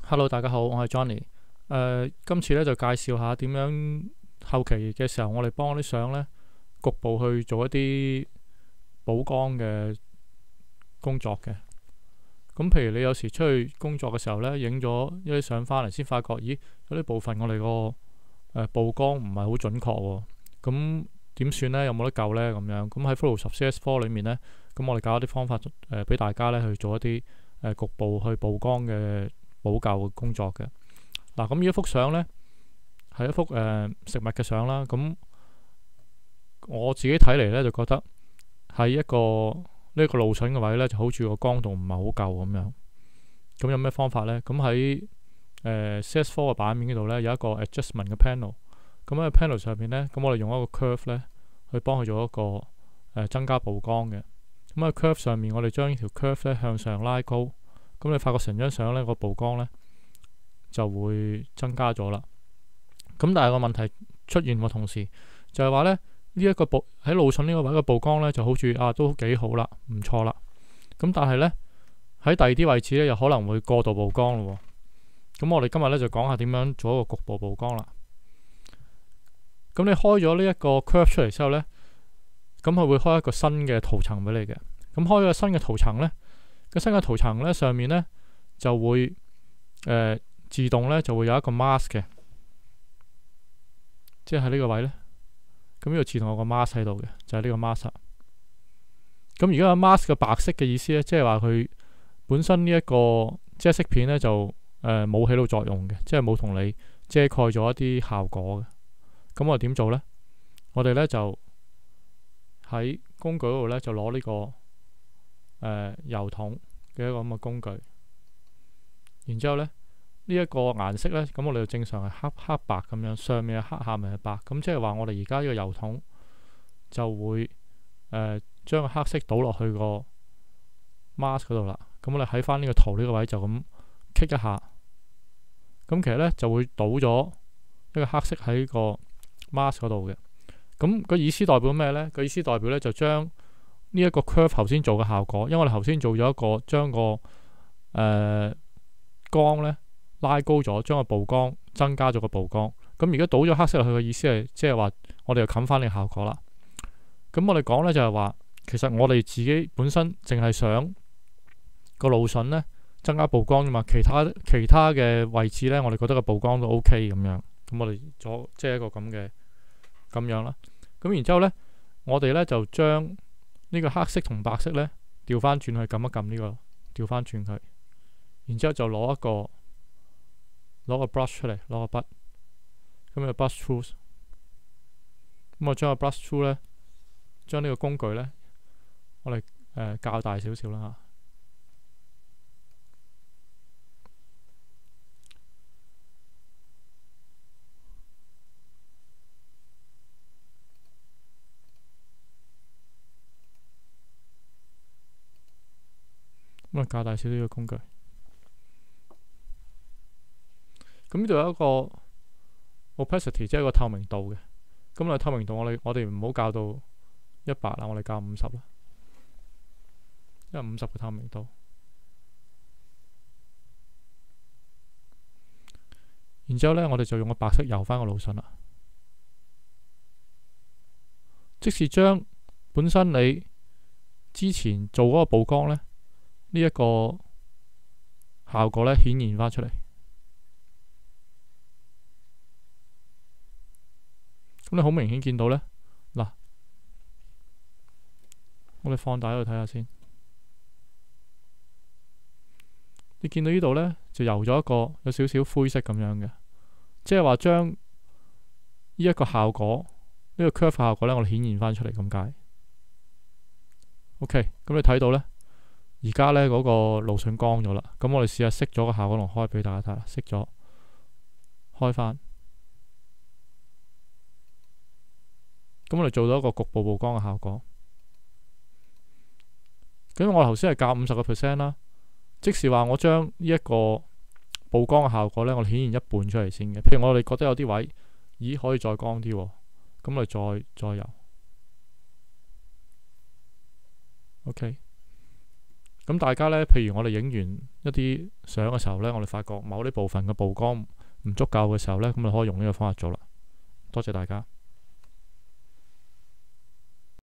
Hello，大家好，我係 Johnny。今次咧就介紹下點樣後期嘅時候，我哋幫啲相咧局部去做一啲補光嘅工作嘅。咁譬如你有時出去工作嘅時候咧，影咗一啲相翻嚟，先發覺，咦，有啲部分我哋個曝光唔係好準確喎。咁點算咧？有冇得救咧？咁樣咁喺 Photoshop CS4 裏面咧，咁我哋教一啲方法俾大家咧去做一啲局部去曝光嘅補救嘅工作嘅。嗱，咁呢一幅相咧係一幅食物嘅相啦。咁我自己睇嚟咧就覺得喺一個呢個露筍嘅位咧，就好似個光度唔係好夠咁樣。咁有咩方法咧？咁喺CS4 嘅版面嗰度咧有一個 adjustment 嘅 panel。咁喺 panel 上邊咧，咁我哋用一個 curve 咧去幫佢做一個增加曝光嘅。咁喺 curve 上面，我哋將呢條 curve 咧向上拉高，咁你發覺成張相咧個曝光咧就會增加咗啦。咁但係個問題出現嘅同時，就係話咧呢一個喺露筍呢個位嘅曝光咧就好似都幾好啦，唔錯啦。咁但係咧喺第二啲位置咧又可能會過度曝光咯。咁我哋今日咧就講下點樣做一個局部曝光啦。咁你開咗呢一個 curve 出嚟之後咧，咁佢會開一個新嘅圖層俾你嘅。咁開咗個新嘅圖層咧，個新嘅圖層咧上面咧就會自動咧就會有一個 mask 嘅，即係喺呢個位咧。咁呢度自動有個 mask 喺度嘅，就係呢個 mask。咁而家個 mask 嘅白色嘅意思咧，即係話佢本身呢一個遮色片咧就冇起到作用嘅，即係冇同你遮蓋咗一啲效果嘅。咁我哋點做咧？我哋咧就喺工具嗰度咧就攞呢個油桶嘅一個咁嘅工具，然之後咧呢一個顏色咧，咁我哋就正常係黑白咁樣，上面係黑，下面係白。咁即係話我哋而家呢個油桶就會將個黑色倒落去個 mask 嗰度啦。咁我哋喺翻呢個圖呢個位就咁 click 一下，咁其實咧就會倒咗一個黑色喺個 mask 嗰度嘅。咁個意思代表咩咧？個意思代表咧就將呢一個 curve 頭先做嘅效果，因為我哋頭先做咗一個將個光咧拉高咗，將個曝光增加咗個曝光。咁而家倒咗黑色落去嘅意思係，即係話我哋又冚翻呢個效果啦。咁我哋講咧就係話，其實我哋自己本身淨係想個露筍咧增加曝光啫嘛。其他嘅位置咧，我哋覺得個曝光都 OK 咁樣。咁我哋做即係一個咁樣啦。咁然之後咧，我哋咧就將呢個黑色同白色咧調翻轉去，撳一撳呢個，調翻轉佢。然之後就攞個 brush 出嚟，攞個筆，咁就 brush through。咁我將個 brush through 咧，將呢個工具咧，我哋較大少少啦嚇。咁啊，較大少少嘅工具。咁呢度有一個 opacity， 即係一個透明度嘅。咁啊，透明度我哋唔好校到100啦，我哋校50啦，因為50嘅透明度。然之後咧，我哋就用個白色油翻個露筍啦。即是將本身你之前做嗰個曝光咧，呢一個效果咧顯現翻出嚟。咁你好明顯見到咧，嗱，我哋放大喺度睇下先。你見到呢度咧就油咗一個有少少灰色咁樣嘅，即係話將呢一個效果，呢個 curve 效果咧，我哋顯現翻出嚟咁解。OK，咁你睇到咧，而家咧嗰個露筍光咗啦。咁我哋試下熄咗個效果同開俾大家睇啦，熄咗，開翻。咁我哋做到一個局部曝光嘅效果。咁我頭先係校50% 啦，即是話我將呢一個曝光嘅效果咧，我哋顯現一半出嚟先嘅。譬如我哋覺得有啲位，咦可以再光啲喎，咁我哋再油。OK，咁大家呢，譬如我哋影完一啲相嘅時候呢，我哋發覺某啲部分嘅曝光唔足夠嘅時候呢，咁你可以用呢個方法做啦。多謝大家。